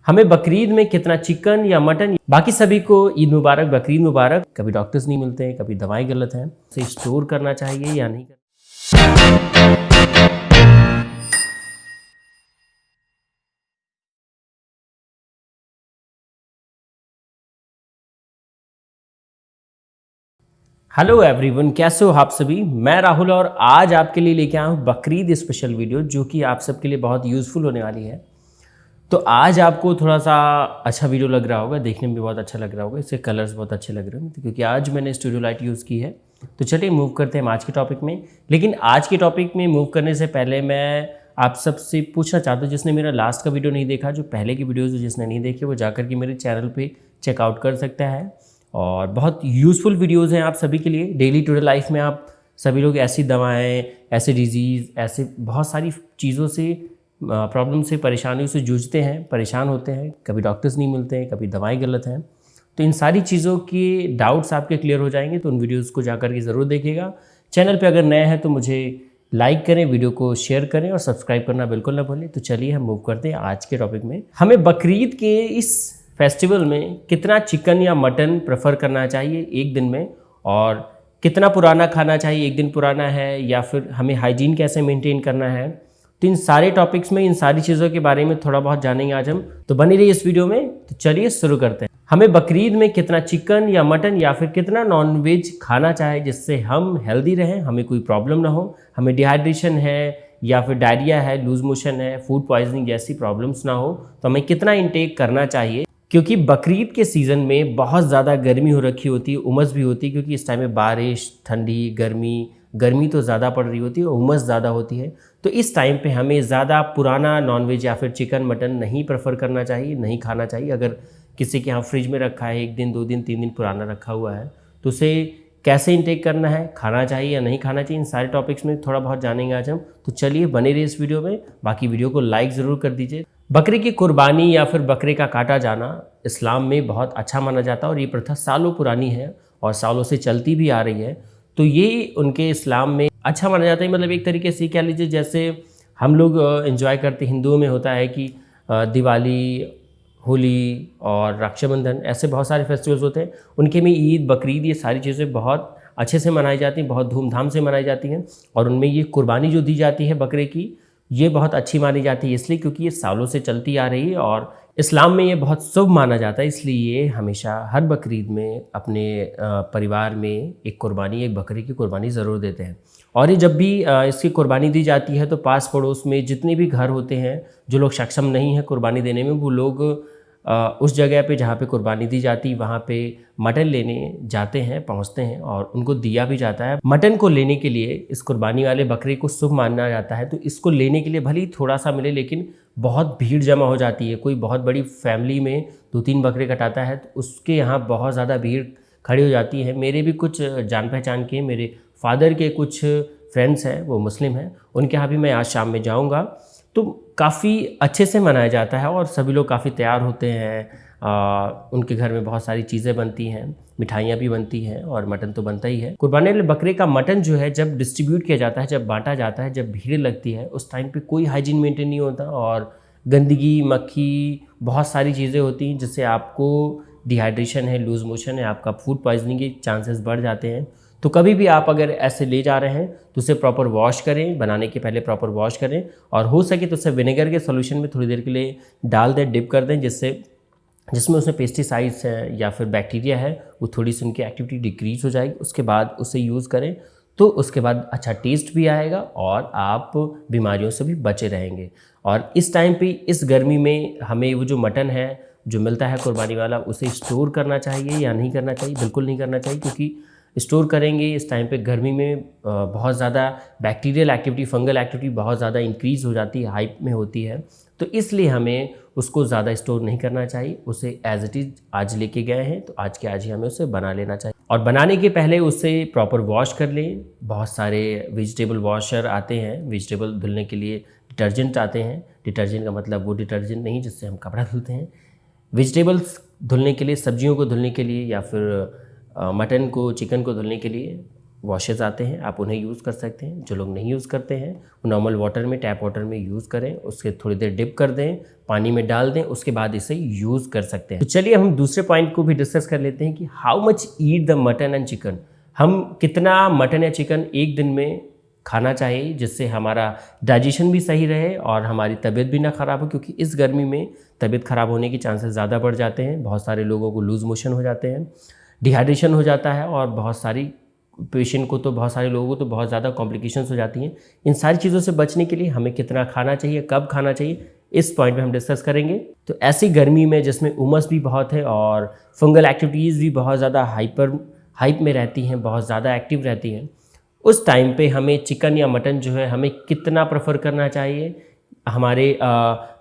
हमें बकरीद में कितना चिकन या मटन, बाकी सभी को ईद मुबारक, बकरीद मुबारक। कभी डॉक्टर्स नहीं मिलते हैं, कभी दवाएं गलत हैं, इसे स्टोर करना चाहिए या नहीं करना। हेलो एवरीवन, कैसे हो आप सभी। मैं राहुल और आज आपके लिए लेके आया हूँ बकरीद स्पेशल वीडियो, जो कि आप सबके लिए बहुत यूज़फुल होने वाली है। तो आज आपको थोड़ा सा अच्छा वीडियो लग रहा होगा, देखने में भी बहुत अच्छा लग रहा होगा, इसके कलर्स बहुत अच्छे लग रहे होंगे क्योंकि आज मैंने स्टूडियो लाइट यूज़ की है। तो चलिए मूव करते हैं आज के टॉपिक में। लेकिन आज के टॉपिक में मूव करने से पहले मैं आप सबसे पूछना चाहता हूँ, जिसने मेरा लास्ट का वीडियो नहीं देखा, जो पहले की वीडियोज़ जिसने नहीं देखे, वो जाकर के मेरे चैनल पर चेकआउट कर सकता है। और बहुत यूज़फुल वीडियोज़ हैं आप सभी के लिए। डेली टू डे लाइफ में आप सभी लोग ऐसी दवाएँ, ऐसे डिजीज़, ऐसे बहुत सारी चीज़ों से, प्रॉब्लम से, परेशानियों से जूझते हैं, परेशान होते हैं, कभी डॉक्टर्स नहीं मिलते हैं, कभी दवाएं गलत हैं। तो इन सारी चीज़ों के डाउट्स आपके क्लियर हो जाएंगे, तो उन वीडियोस को जाकर के ज़रूर देखिएगा। चैनल पे अगर नए हैं तो मुझे लाइक करें, वीडियो को शेयर करें और सब्सक्राइब करना बिल्कुल ना भूलें। तो चलिए हम मूव करते हैं आज के टॉपिक में। हमें बकरीद के इस फेस्टिवल में कितना चिकन या मटन प्रेफर करना चाहिए एक दिन में, और कितना पुराना खाना चाहिए, एक दिन पुराना है, या फिर हमें हाइजीन कैसे मेंटेन करना है। तो इन सारे टॉपिक्स में, इन सारी चीज़ों के बारे में थोड़ा बहुत जानेंगे आज हम। तो बनी रहिए इस वीडियो में। तो चलिए शुरू करते हैं। हमें बकरीद में कितना चिकन या मटन या फिर कितना नॉनवेज खाना चाहिए जिससे हम हेल्दी रहें, हमें कोई प्रॉब्लम ना हो, हमें डिहाइड्रेशन है या फिर डायरिया है, लूज मोशन है, फूड पॉइजनिंग जैसी प्रॉब्लम्स ना हो, तो हमें कितना इंटेक करना चाहिए। क्योंकि बकरीद के सीज़न में बहुत ज़्यादा गर्मी हो रखी होती है, उमस भी होती है, क्योंकि इस टाइम में बारिश, ठंडी, गर्मी तो ज़्यादा पड़ रही होती है और उमस ज़्यादा होती है। तो इस टाइम पे हमें ज़्यादा पुराना नॉनवेज या फिर चिकन मटन नहीं प्रेफर करना चाहिए, नहीं खाना चाहिए। अगर किसी के यहाँ फ्रिज में रखा है, 1 दिन 2 दिन 3 दिन पुराना रखा हुआ है, तो उसे कैसे इंटेक करना है, खाना चाहिए या नहीं खाना चाहिए, इन सारे टॉपिक्स में थोड़ा बहुत जानेंगे आज हम। तो चलिए बने रहिए इस वीडियो में। बाकी वीडियो को लाइक ज़रूर कर दीजिए। बकरे की कुर्बानी या फिर बकरे का काटा जाना इस्लाम में बहुत अच्छा माना जाता है और ये प्रथा सालों पुरानी है और सालों से चलती भी आ रही है। तो ये उनके इस्लाम में अच्छा माना जाता है। मतलब एक तरीके से कह लीजिए, जैसे हम लोग एंजॉय करते, हिंदुओं में होता है कि दिवाली, होली और रक्षाबंधन, ऐसे बहुत सारे फेस्टिवल्स होते हैं। उनके में ईद, बकरीद, ये सारी चीज़ें बहुत अच्छे से मनाई जाती हैं, बहुत धूमधाम से मनाई जाती हैं। और उनमें ये कुर्बानी जो दी जाती है बकरे की, ये बहुत अच्छी मानी जाती है, इसलिए क्योंकि ये सालों से चलती आ रही है और इस्लाम में ये बहुत शुभ माना जाता है। इसलिए हमेशा हर बकरीद में अपने परिवार में एक कुर्बानी, एक बकरी की कुर्बानी ज़रूर देते हैं। और ये जब भी इसकी कुर्बानी दी जाती है तो पास पड़ोस में जितने भी घर होते हैं, जो लोग सक्षम नहीं हैं कुर्बानी देने में, वो लोग उस जगह पे जहाँ पे कुर्बानी दी जाती, वहाँ पे मटन लेने जाते हैं, पहुँचते हैं और उनको दिया भी जाता है। मटन को लेने के लिए, इस कुर्बानी वाले बकरे को शुभ माना जाता है, तो इसको लेने के लिए भले ही थोड़ा सा मिले, लेकिन बहुत भीड़ जमा हो जाती है। कोई बहुत बड़ी फैमिली में 2-3 बकरे कटाता है तो उसके यहाँ बहुत ज़्यादा भीड़ खड़ी हो जाती है। मेरे भी कुछ जान पहचान के, मेरे फादर के कुछ फ्रेंड्स हैं, वो मुस्लिम हैं, उनके यहाँ भी मैं आज शाम में जाऊँगा। तो काफ़ी अच्छे से मनाया जाता है और सभी लोग काफ़ी तैयार होते हैं। उनके घर में बहुत सारी चीज़ें बनती हैं, मिठाइयाँ भी बनती हैं और मटन तो बनता ही है। कुर्बानी वाले बकरे का मटन जो है, जब डिस्ट्रीब्यूट किया जाता है, जब बांटा जाता है, जब भीड़ लगती है, उस टाइम पे कोई हाइजीन मेंटेन नहीं होता और गंदगी, मक्खी, बहुत सारी चीज़ें होती हैं जिससे आपको डिहाइड्रेशन है, लूज़ मोशन है, आपका फूड पॉइजनिंग के चांसेस बढ़ जाते हैं। तो कभी भी आप अगर ऐसे ले जा रहे हैं तो उसे प्रॉपर वॉश करें, बनाने के पहले प्रॉपर वॉश करें और हो सके तो उसे विनेगर के सॉल्यूशन में थोड़ी देर के लिए डाल दें, डिप कर दें, जिसमें उसमें पेस्टिसाइड्स हैं या फिर बैक्टीरिया है, वो थोड़ी सी उनकी एक्टिविटी डिक्रीज हो जाएगी। उसके बाद उसे यूज़ करें तो उसके बाद अच्छा टेस्ट भी आएगा और आप बीमारियों से भी बचे रहेंगे। और इस टाइम पे, इस गर्मी में, हमें वो जो मटन है जो मिलता है कुर्बानी वाला, उसे स्टोर करना चाहिए या नहीं करना चाहिए? बिल्कुल नहीं करना चाहिए, क्योंकि स्टोर करेंगे इस टाइम पे गर्मी में बहुत ज़्यादा बैक्टीरियल एक्टिविटी, फंगल एक्टिविटी बहुत ज़्यादा इंक्रीज़ हो जाती है, हाइप में होती है। तो इसलिए हमें उसको ज़्यादा स्टोर नहीं करना चाहिए। उसे एज इट इज़ आज लेके गए हैं तो आज के आज ही हमें उसे बना लेना चाहिए और बनाने के पहले उसे प्रॉपर वॉश कर लें। बहुत सारे वेजिटेबल वॉशर आते हैं, वेजिटेबल धुलने के लिए डिटर्जेंट आते हैं। डिटर्जेंट का मतलब वो डिटर्जेंट नहीं जिससे हम कपड़ा धुलते हैं। वेजिटेबल्स धुलने के लिए, सब्जियों को धुलने के लिए या फिर मटन को, चिकन को धुलने के लिए वॉशेस आते हैं, आप उन्हें यूज़ कर सकते हैं। जो लोग नहीं यूज़ करते हैं वो नॉर्मल वाटर में, टैप वाटर में यूज़ करें, उसके थोड़ी देर डिप कर दें, पानी में डाल दें, उसके बाद इसे यूज़ कर सकते हैं। तो चलिए हम दूसरे पॉइंट को भी डिस्कस कर लेते हैं कि how much eat the mutton and chicken. हम कितना मटन या चिकन एक दिन में खाना चाहिए जिससे हमारा डाइजेशन भी सही रहे और हमारी तबीयत भी ना ख़राब हो, क्योंकि इस गर्मी में तबीयत ख़राब होने के चांसेस ज़्यादा बढ़ जाते हैं। बहुत सारे लोगों को लूज़ मोशन हो जाते हैं, डिहाइड्रेशन हो जाता है और बहुत सारे लोगों को तो बहुत ज़्यादा कॉम्प्लिकेशंस हो जाती हैं। इन सारी चीज़ों से बचने के लिए हमें कितना खाना चाहिए, कब खाना चाहिए, इस पॉइंट पे हम डिस्कस करेंगे। तो ऐसी गर्मी में जिसमें उमस भी बहुत है और फंगल एक्टिविटीज़ भी बहुत ज़्यादा हाइप में रहती हैं, बहुत ज़्यादा एक्टिव रहती हैं, उस टाइम पे हमें चिकन या मटन जो है हमें कितना प्रेफर करना चाहिए, हमारे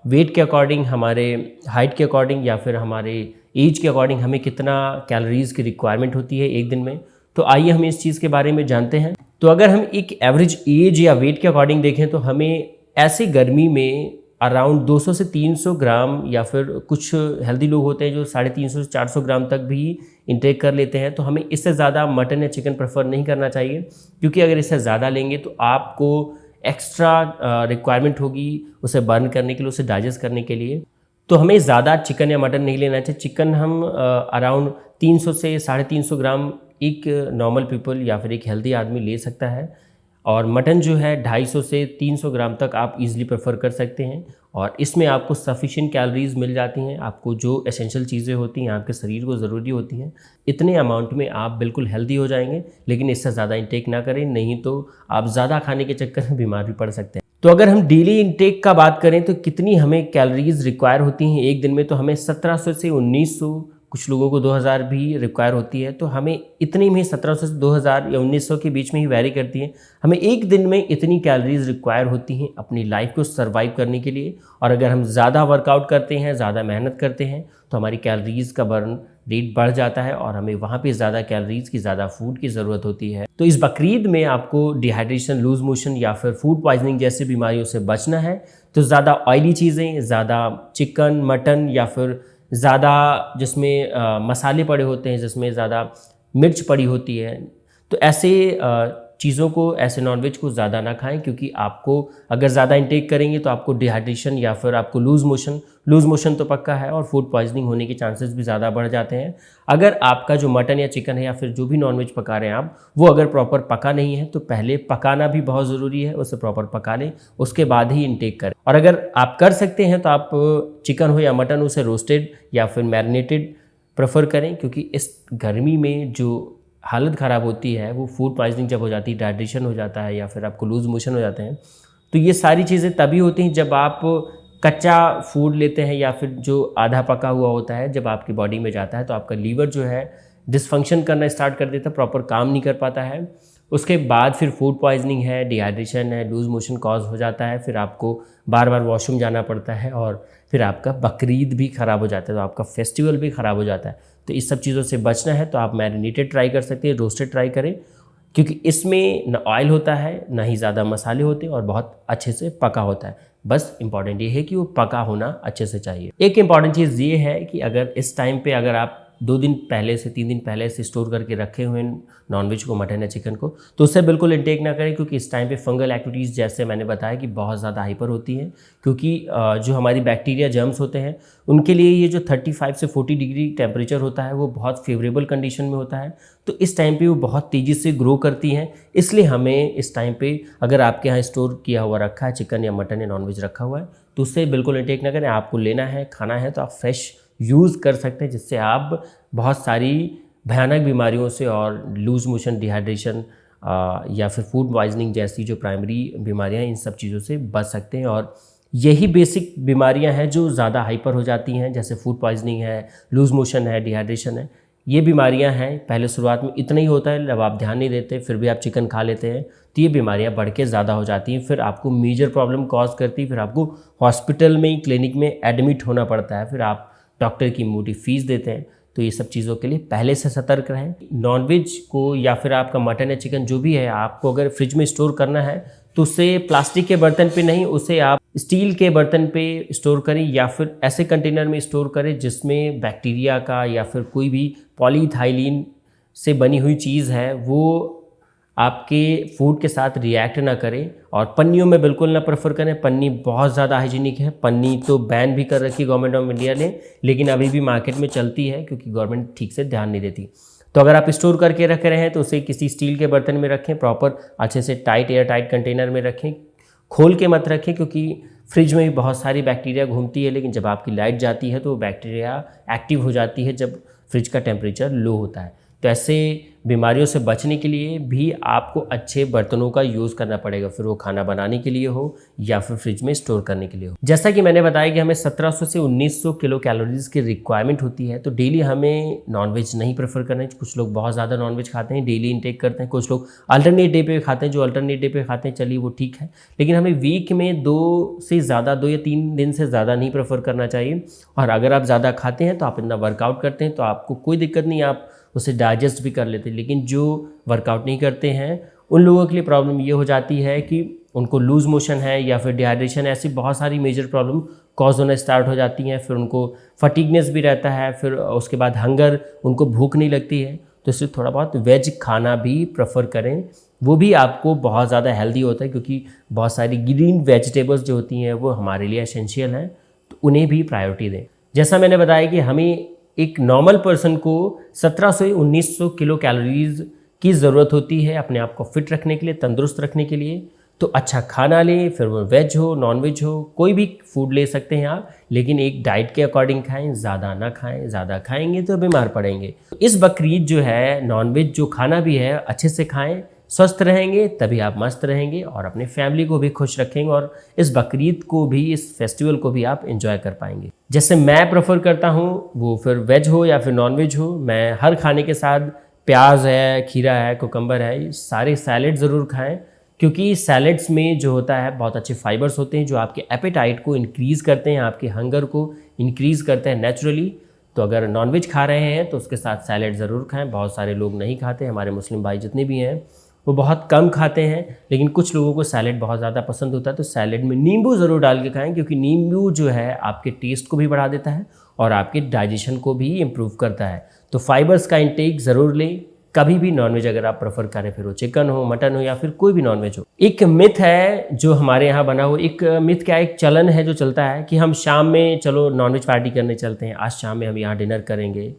वेट के अकॉर्डिंग, हमारे हाइट के अकॉर्डिंग या फिर हमारे एज के अकॉर्डिंग हमें कितना कैलोरीज़ की रिक्वायरमेंट होती है एक दिन में। तो आइए हम इस चीज़ के बारे में जानते हैं। तो अगर हम एक एवरेज एज या वेट के अकॉर्डिंग देखें तो हमें ऐसी गर्मी में अराउंड 200 से 300 ग्राम, या फिर कुछ हेल्दी लोग होते हैं जो 350 से 400 ग्राम तक भी इंटेक कर लेते हैं। तो हमें इससे ज़्यादा मटन या चिकन प्रेफर नहीं करना चाहिए, क्योंकि अगर इससे ज़्यादा लेंगे तो आपको एक्स्ट्रा रिक्वायरमेंट होगी उसे बर्न करने के लिए, उसे डाइजेस्ट करने के लिए। तो हमें ज़्यादा चिकन या मटन नहीं लेना चाहिए। चिकन हम अराउंड 300 से 350 ग्राम एक नॉर्मल पीपल या फिर एक हेल्दी आदमी ले सकता है, और मटन जो है 250 से 300 ग्राम तक आप इजीली प्रेफर कर सकते हैं। और इसमें आपको सफिशिएंट कैलोरीज मिल जाती हैं, आपको जो एसेंशियल चीज़ें होती हैं आपके शरीर को ज़रूरी होती हैं, इतने अमाउंट में आप बिल्कुल हेल्दी हो जाएंगे। लेकिन इससे ज़्यादा इंटेक ना करें, नहीं तो आप ज़्यादा खाने के चक्कर में बीमार भी पड़ सकते हैं। तो अगर हम डेली इंटेक का बात करें तो कितनी हमें कैलोरीज रिक्वायर होती हैं एक दिन में, तो हमें 1700 से 1900, कुछ लोगों को 2000 भी रिक्वायर होती है। तो हमें इतनी में 1700 से 2000 या 1900 के बीच में ही वैरी करती है। हमें एक दिन में इतनी कैलोरीज रिक्वायर होती हैं अपनी लाइफ को सर्वाइव करने के लिए। और अगर हम ज़्यादा वर्कआउट करते हैं, ज़्यादा मेहनत करते हैं, तो हमारी कैलोरीज़ का बर्न रेट बढ़ जाता है और हमें वहाँ पे ज़्यादा कैलोरीज़ की, ज़्यादा फूड की ज़रूरत होती है। तो इस बकरीद में आपको डिहाइड्रेशन, लूज मोशन या फिर फूड पॉइजनिंग जैसी बीमारियों से बचना है। तो ज़्यादा ऑयली चीज़ें, ज़्यादा चिकन, मटन या फिर ज़्यादा जिसमें मसाले पड़े होते हैं, जिसमें ज़्यादा मिर्च पड़ी होती है, तो ऐसे चीज़ों को, ऐसे नॉनवेज को ज़्यादा ना खाएं, क्योंकि आपको अगर ज़्यादा इंटेक करेंगे तो आपको डिहाइड्रेशन या फिर आपको लूज़ मोशन तो पक्का है और फूड पॉइजनिंग होने के चांसेस भी ज़्यादा बढ़ जाते हैं। अगर आपका जो मटन या चिकन है या फिर जो भी नॉनवेज पका रहे हैं आप, वो अगर प्रॉपर पका नहीं है तो पहले पकाना भी बहुत ज़रूरी है, उसे प्रॉपर पका लें, उसके बाद ही इंटेक करें। और अगर आप कर सकते हैं तो आप चिकन हो या मटन, उसे रोस्टेड या फिर मैरिनेटेड प्रेफर करें, क्योंकि इस गर्मी में जो हालत ख़राब होती है वो फूड पॉइजनिंग जब हो जाती है, डाइजेशन हो जाता है या फिर आपको लूज़ मोशन हो जाते हैं, तो ये सारी चीज़ें तभी होती हैं जब आप कच्चा फूड लेते हैं या फिर जो आधा पका हुआ होता है जब आपकी बॉडी में जाता है, तो आपका लीवर जो है डिसफंक्शन करना स्टार्ट कर देता है, प्रॉपर काम नहीं कर पाता है। उसके बाद फिर फूड पॉइजनिंग है, डिहाइड्रेशन है, लूज़ मोशन कॉज हो जाता है, फिर आपको बार बार वॉशरूम जाना पड़ता है और फिर आपका बकरीद भी ख़राब हो जाता है, तो आपका फेस्टिवल भी ख़राब हो जाता है। तो इस सब चीज़ों से बचना है तो आप मैरिनेटेड ट्राई कर सकते हैं, रोस्टेड ट्राई करें, क्योंकि इसमें न ऑयल होता है, ना ही ज़्यादा मसाले होते हैं और बहुत अच्छे से पका होता है। बस इंपॉर्टेंट ये है कि वो पका होना अच्छे से चाहिए। एक इंपॉर्टेंट चीज़ ये है कि अगर इस टाइम पे अगर आप 2 दिन पहले से 3 दिन पहले से स्टोर करके रखे हुए नॉनवेज को, मटन या चिकन को, तो उससे बिल्कुल इंटेक ना करें, क्योंकि इस टाइम पे फंगल एक्टिविटीज़ जैसे मैंने बताया कि बहुत ज़्यादा हाइपर होती हैं, क्योंकि जो हमारी बैक्टीरिया, जर्म्स होते हैं, उनके लिए ये जो 35 से 40 डिग्री टेम्परेचर होता है वो बहुत फेवरेबल कंडीशन में होता है। तो इस टाइम पे वो बहुत तेज़ी से ग्रो करती हैं, इसलिए हमें इस टाइम पे अगर आपके यहाँ स्टोर किया हुआ रखा है चिकन या मटन या नॉनवेज रखा हुआ है, तो उससे बिल्कुल इंटेक ना करें। आपको लेना है, खाना है, तो आप फ्रेश यूज़ कर सकते हैं, जिससे आप बहुत सारी भयानक बीमारियों से और लूज़ मोशन, डिहाइड्रेशन या फिर फूड पॉइजनिंग जैसी जो प्राइमरी बीमारियां हैं, इन सब चीज़ों से बच सकते हैं। और यही बेसिक बीमारियां हैं जो ज़्यादा हाइपर हो जाती हैं, जैसे फूड पॉइजनिंग है, लूज़ मोशन है, डिहाइड्रेशन है। ये बीमारियां हैं, पहले शुरुआत में इतना ही होता है, जब आप ध्यान नहीं देते फिर भी आप चिकन खा लेते हैं, तो ये बीमारियां बढ़ के ज़्यादा हो जाती हैं, फिर आपको मेजर प्रॉब्लम कॉज करती है, फिर आपको हॉस्पिटल में, क्लिनिक में एडमिट होना पड़ता है, फिर आप डॉक्टर की मोटी फीस देते हैं। तो ये सब चीज़ों के लिए पहले से सतर्क रहें। नॉनवेज को या फिर आपका मटन या चिकन जो भी है, आपको अगर फ्रिज में स्टोर करना है तो उसे प्लास्टिक के बर्तन पे नहीं, उसे आप स्टील के बर्तन पे स्टोर करें या फिर ऐसे कंटेनर में स्टोर करें जिसमें बैक्टीरिया का या फिर कोई भी पॉलीइथाइलिन से बनी हुई चीज़ है वो आपके फूड के साथ रिएक्ट ना करें, और पन्नियों में बिल्कुल ना प्रेफर करें। पन्नी बहुत ज़्यादा हाइजीनिक है, पन्नी तो बैन भी कर रखी है गवर्नमेंट ऑफ इंडिया ने, लेकिन अभी भी मार्केट में चलती है क्योंकि गवर्नमेंट ठीक से ध्यान नहीं देती। तो अगर आप स्टोर करके रख रहे हैं तो उसे किसी स्टील के बर्तन में रखें, प्रॉपर अच्छे से टाइट एयर टाइट कंटेनर में रखें, खोल के मत रखें, क्योंकि फ्रिज में भी बहुत सारी बैक्टीरिया घूमती है, लेकिन जब आपकी लाइट जाती है तो वो बैक्टीरिया एक्टिव हो जाती है जब फ्रिज का टेम्परेचर लो होता है। तो ऐसे बीमारियों से बचने के लिए भी आपको अच्छे बर्तनों का यूज़ करना पड़ेगा, फिर वो खाना बनाने के लिए हो या फिर फ्रिज में स्टोर करने के लिए हो। जैसा कि मैंने बताया कि हमें 1700 से 1900 किलो कैलोरीज की रिक्वायरमेंट होती है, तो डेली हमें नॉनवेज नहीं प्रेफर करना है। कुछ लोग बहुत ज़्यादा नॉनवेज खाते हैं, डेली इंटेक करते हैं, कुछ लोग अल्टरनेट डे पे खाते हैं। जो अल्टरनेट डे पे खाते हैं चलिए वो ठीक है, लेकिन हमें वीक में 2 या 3 दिन से ज़्यादा नहीं प्रेफर करना चाहिए। और अगर आप ज़्यादा खाते हैं तो आप इतना वर्कआउट करते हैं तो आपको कोई दिक्कत नहीं, आप उसे डाइजेस्ट भी कर लेते हैं। लेकिन जो वर्कआउट नहीं करते हैं उन लोगों के लिए प्रॉब्लम ये हो जाती है कि उनको लूज मोशन है या फिर डिहाइड्रेशन, ऐसी बहुत सारी मेजर प्रॉब्लम कॉज होना स्टार्ट हो जाती हैं। फिर उनको फटीगनेस भी रहता है, फिर उसके बाद हंगर, उनको भूख नहीं लगती है। तो इससे थोड़ा बहुत वेज खाना भी प्रेफर करें, वो भी आपको बहुत ज़्यादा हेल्दी होता है, क्योंकि बहुत सारी ग्रीन वेजिटेबल्स जो होती हैं वो हमारे लिए एसेंशियल हैं, तो उन्हें भी प्रायोरिटी दें। जैसा मैंने बताया कि हमें एक नॉर्मल पर्सन को 1700 से 1900 किलो कैलोरीज की ज़रूरत होती है अपने आप को फिट रखने के लिए, तंदुरुस्त रखने के लिए। तो अच्छा खाना लें, फिर वो वेज हो नॉन वेज हो, कोई भी फूड ले सकते हैं आप, लेकिन एक डाइट के अकॉर्डिंग खाएं, ज़्यादा ना खाएं। ज़्यादा खाएंगे तो बीमार पड़ेंगे। इस बकरीद जो है नॉन वेज जो खाना भी है अच्छे से खाएं, स्वस्थ रहेंगे तभी आप मस्त रहेंगे और अपने फैमिली को भी खुश रखेंगे, और इस बकरीद को भी, इस फेस्टिवल को भी आप एंजॉय कर पाएंगे। जैसे मैं प्रेफर करता हूँ, वो फिर वेज हो या फिर नॉन वेज हो, मैं हर खाने के साथ प्याज है, खीरा है, कुकम्बर है, ये सारे सैलेड ज़रूर खाएं, क्योंकि सैलेड्स में जो होता है बहुत अच्छे फाइबर्स होते हैं जो आपके एपेटाइट को इंक्रीज़ करते हैं, आपके हंगर को इंक्रीज़ करते हैं नेचुरली। तो अगर नॉनवेज खा रहे हैं तो उसके साथ सैलेड ज़रूर खाएं। बहुत सारे लोग नहीं खाते, हमारे मुस्लिम भाई जितने भी हैं वो बहुत कम खाते हैं, लेकिन कुछ लोगों को सैलेड बहुत ज़्यादा पसंद होता है। तो सैलेड में नींबू ज़रूर डाल के खाएं, क्योंकि नींबू जो है आपके टेस्ट को भी बढ़ा देता है और आपके डाइजेशन को भी इम्प्रूव करता है। तो फाइबर्स का इंटेक ज़रूर लें। कभी भी नॉनवेज अगर आप प्रेफर करें, फिर वो चिकन हो, मटन हो या फिर कोई भी नॉनवेज हो। एक मिथ है जो हमारे यहाँ बना हो, एक मिथ क्या, एक चलन है जो चलता है कि हम शाम में चलो नॉनवेज पार्टी करने चलते हैं, आज शाम में हम यहाँ डिनर करेंगे।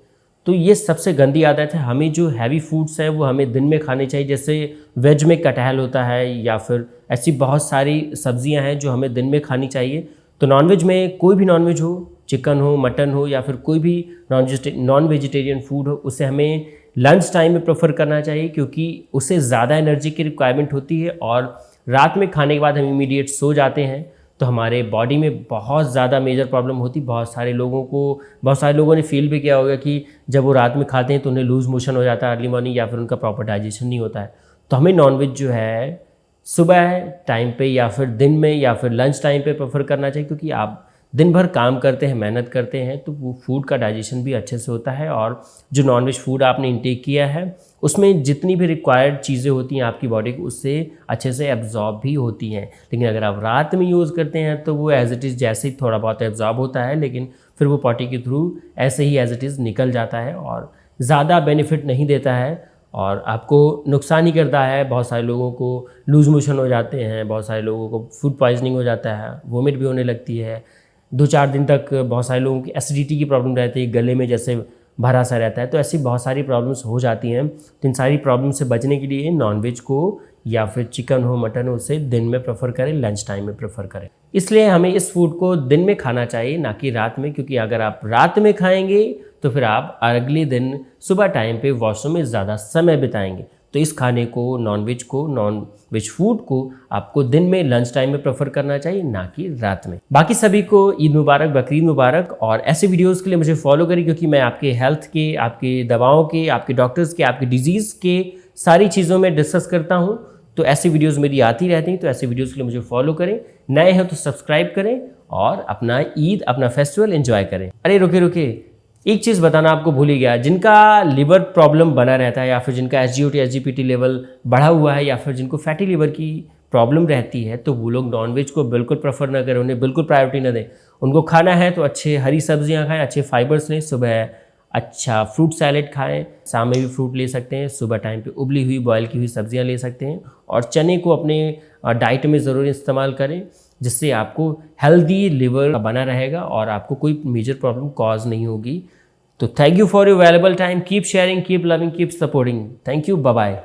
तो ये सबसे गंदी आदत है। हमें जो हैवी फूड्स हैं वो हमें दिन में खाने चाहिए। जैसे वेज में कटहल होता है या फिर ऐसी बहुत सारी सब्जियां हैं जो हमें दिन में खानी चाहिए। तो नॉनवेज में कोई भी नॉनवेज हो, चिकन हो, मटन हो या फिर कोई भी नॉन वेजिटेरियन फूड हो, उसे हमें लंच टाइम में प्रेफर करना चाहिए, क्योंकि उससे ज़्यादा एनर्जी की रिक्वायरमेंट होती है। और रात में खाने के बाद हम इमीडिएट सो जाते हैं तो हमारे बॉडी में बहुत ज़्यादा मेजर प्रॉब्लम होती। बहुत सारे लोगों ने फील भी किया होगा कि जब वो रात में खाते हैं तो उन्हें लूज़ मोशन हो जाता है अर्ली मॉर्निंग, या फिर उनका प्रॉपर डाइजेशन नहीं होता है। तो हमें नॉनवेज जो है सुबह टाइम पे या फिर दिन में या फिर लंच टाइम पे प्रेफर करना चाहिए, क्योंकि आप दिन भर काम करते हैं, मेहनत करते हैं, तो वो फूड का डाइजेशन भी अच्छे से होता है। और जो नॉनवेज फूड आपने इंटेक किया है उसमें जितनी भी रिक्वायर्ड चीज़ें होती हैं आपकी बॉडी को, उससे अच्छे से एब्जॉर्ब भी होती हैं। लेकिन अगर आप रात में यूज़ करते हैं तो वो एज इट इज़ जैसे ही थोड़ा बहुत एब्जॉर्ब होता है, लेकिन फिर वो पॉटी के थ्रू ऐसे ही एज इट इज़ निकल जाता है और ज़्यादा बेनिफिट नहीं देता है और आपको नुकसान ही करता है। बहुत सारे लोगों को लूज मोशन हो जाते हैं, बहुत सारे लोगों को फूड पॉइजनिंग हो जाता है, वोमिट भी होने लगती है। 2-4 दिन तक बहुत सारे लोगों की एसिडिटी की प्रॉब्लम रहती है, गले में जैसे भरा सा रहता है। तो ऐसी बहुत सारी प्रॉब्लम्स हो जाती हैं। तो इन सारी प्रॉब्लम से बचने के लिए नॉनवेज को या फिर चिकन हो, मटन हो, उसे दिन में प्रेफर करें, लंच टाइम में प्रेफर करें। इसलिए हमें इस फूड को दिन में खाना चाहिए, ना कि रात में, क्योंकि अगर आप रात में खाएंगे तो फिर आप अगले दिन सुबह टाइम पे वॉशरूम में ज़्यादा समय बिताएंगे। तो इस खाने को, नॉन वेज फूड को आपको दिन में लंच टाइम में प्रेफर करना चाहिए, ना कि रात में। बाकी सभी को ईद मुबारक, बकरीद मुबारक। और ऐसे वीडियोस के लिए मुझे फॉलो करें, क्योंकि मैं आपके हेल्थ के, आपके दवाओं के, आपके डॉक्टर्स के, आपकी डिजीज़ के सारी चीज़ों में डिस्कस करता हूँ। तो ऐसी वीडियोज़ मेरी आती रहती हैं। तो ऐसे वीडियोज़ के लिए मुझे फॉलो करें, नए हैं तो सब्सक्राइब करें और अपना ईद, अपना फेस्टिवल एंजॉय करें। अरे रुके, एक चीज़ बताना आपको भूल ही गया। जिनका लिवर प्रॉब्लम बना रहता है या फिर जिनका SGOT SGPT लेवल बढ़ा हुआ है या फिर जिनको फैटी लिवर की प्रॉब्लम रहती है, तो वो लोग नॉनवेज को बिल्कुल प्रेफर ना करें, उन्हें बिल्कुल प्रायोरिटी ना दें। उनको खाना है तो अच्छे हरी सब्जियां खाएं, अच्छे फाइबर्स लें, सुबह अच्छा फ्रूट सैलेड खाएं, शाम में भी फ्रूट ले सकते हैं, सुबह टाइम पे उबली हुई बॉयल की हुई सब्जियां ले सकते हैं और चने को अपने डाइट में ज़रूर इस्तेमाल करें, जिससे आपको हेल्दी लिवर बना रहेगा और आपको कोई मेजर प्रॉब्लम कॉज नहीं होगी। तो thank you for your valuable time, keep sharing, keep loving, keep supporting. Thank you, bye bye.